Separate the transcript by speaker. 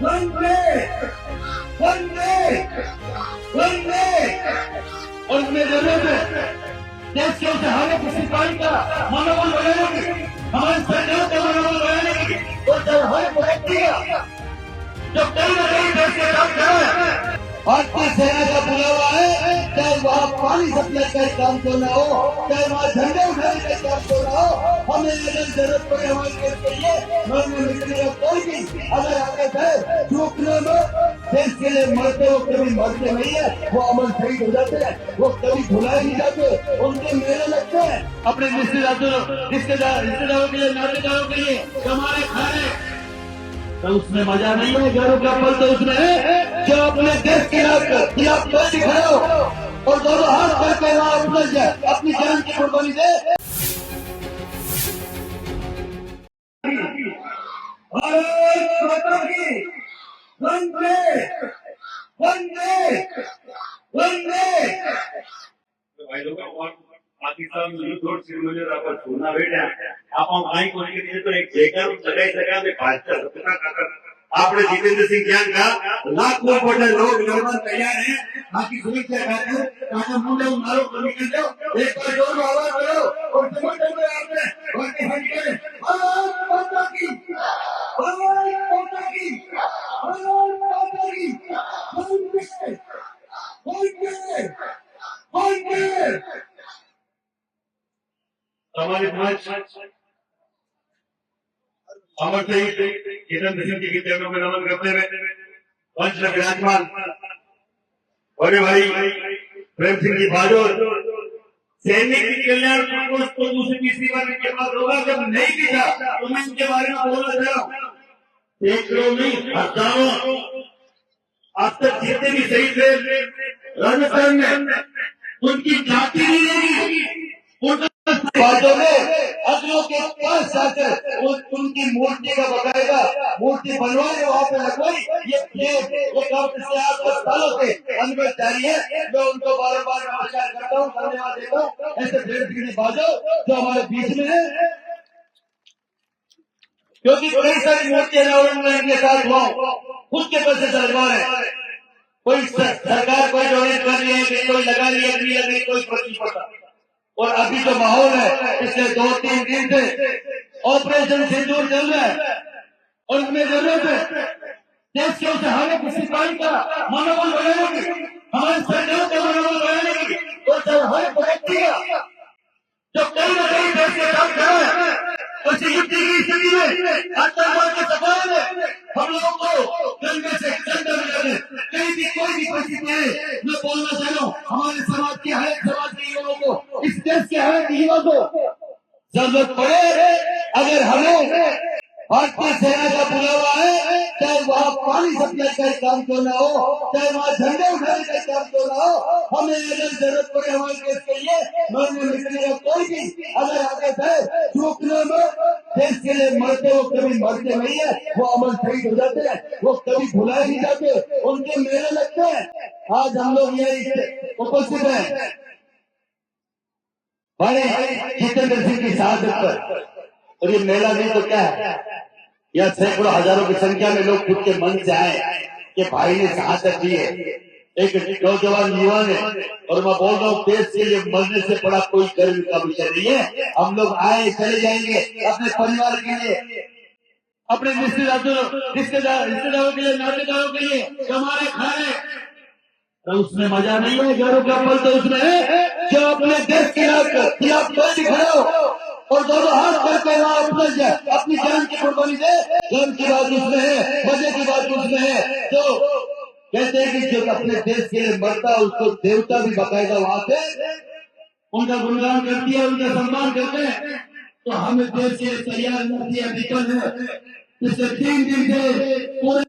Speaker 1: वंदे वंदे वंदे। और इसमें जरूरत है देश के हर एक सिपाही का मनोबल बढ़ाने की, हमारे सैनिकों का मनोबल बढ़ाने की, और जब हर व्यक्ति का जो कहीं न कहीं देश के काम कर रहा है, भारतीय सेना का बुलावा है, चाहे वहाँ पानी सप्लाई का काम क्यों ना हो, चाहे वहाँ झंडे उठाने का काम क्यों ना हो, हमें अगर जरूरत पड़े हमारे देश के लिए मरने मिटने का कोई भी अगर आदत है झुकने में, देश के लिए मरते वो कभी मरते नहीं है, वो अमल शहीद हो जाते हैं, वो कभी भुलाए नहीं जाते, उनके मेले लगते हैं अपने रिश्तेदारों के लिए, नातेदारों के लिए कमाने खाने, तो उसमें मजा नहीं है। गर्व का पल तो उसमें है जो अपने देश के खिलाफ कोई खड़े हो और दोनों हाथ करके वहां उतर जाए, अपनी जान की कुर्बानी दे। भारत माता की वंदे वंदे वंदे।
Speaker 2: भाई लोग पाकिस्तान युद्ध सिरमले आपण पुन्हा भेट्या आपण काही कोणी केली तो एक जयकार सगळे सगळ्यांनी भारतीय सत्ता कर આપણે जितेंद्र सिंह ज्ञान का लाखों बड़े लोग निर्माण तैयार हैं, बाकी सुरक्षा खातिर काका मुंडे मारो कमी कर दो, एक बार जोर में आवाज करो और समर्थन में आपने बाकी हट गए। भारत माता की भारत माता की भारत माता की वंदे वंदे वंदे। हमारे पास अमर शहीद जितेंद्र सिंह के चरणों में नमन करते हुए मंच में विराजमान बड़े भाई प्रेम सिंह जी बाजोर, सैनिक की कल्याण को दूसरी तीसरी बार इनके पास होगा, जब नहीं भी था तो मैं इनके बारे में बोलना चाह रहा हूँ। एक लोग नहीं, हजारों आज तक जितने भी शहीद थे राजस्थान में उनकी जाति नहीं रहेगी, बातों में अगलों के पास जाकर उनकी मूर्ति का बकायदा मूर्ति बनवाए वहाँ पे लगवाई, ये काम पिछले 8-10 सालों से अनुभव जारी है। मैं उनको बार-बार नमस्कार करता हूँ, धन्यवाद देता हूँ। ऐसे ढेर बाजो जो हमारे बीच में है, क्योंकि कई सारी मूर्तियां इनके साथ हुआ खुद के पैसे सरकार है, कोई सरकार कोई डोनेट कर रही है, कोई लगा रही है, नहीं लगी कोई फर्क नहीं पड़ता। और अभी जो माहौल है पिछले 2-3 दिन से ऑपरेशन सिंदूर चल रहा है, और इसमें जरूरत है देश के हर एक सिपाही का मनोबल बढ़ाने की, हमारे सैनिकों का मनोबल बढ़ाने की, और हर एक व्यक्ति का जो कहीं न कहीं देश के काम कर रहा है, उस युद्ध की स्थिति में आतंकवाद के सफाई में हम लोगों को कंधे से कंधा मिलाने कहीं भी कोई भी परिस्थिति है। मैं बोलना चाह रहा हूँ हमारे समाज के हर एक समाज के युवाओं को, इस देश के हर एक युवा को जरूरत पड़े अगर हमें भारतीय सेना का बुलावा है, चाहे वहाँ पानी सप्लाई का काम क्यों ना हो, चाहे वहाँ झंडे उठाने का काम क्यों ना हो, हमें अगर जरूरत पड़े हमारे देश के लिए मरने मिटने का कोई भी अगर आदत है झुकने में, देश के लिए मरते वो कभी मरते नहीं है, वो अमल शहीद हो जाते हैं, वो कभी भुलाए नहीं जाते, उनके मेले लगते हैं। आज हम लोग ये उपस्थित हैं बड़े जितेंद्र सिंह की शहादत पर, और ये मेला नहीं तो क्या है, या सैकड़ों हजारों की संख्या में लोग खुद के मन से आए कि भाई ने शहादत दी है, एक नौजवान युवा ने, और मैं बोल रहा हूँ देश के लिए मरने से बड़ा कोई गर्व का विषय नहीं है। हम लोग आए चले जाएंगे अपने परिवार के लिए, अपने रिश्तेदारों के लिए, नातेदारों के लिए कमाने खाने, तो उसमें मजा नहीं है। गर्व का पल तो उसमें है जो अपने देश के खिलाफ कोई खड़े हो और दोनों हाथ करके वहां उतर जाए, अपनी जान की कुर्बानी दे। गर्व की बात उसमें है, मजे की बात उसमें है। तो कहते हैं कि जो अपने देश के लिए मरता है उसको देवता भी बकायदा वहां से उनका गुणगान करती है, उनका सम्मान करते हैं। तो हमें देश के तैयार नहीं है, पिछले 3 दिन से पूरे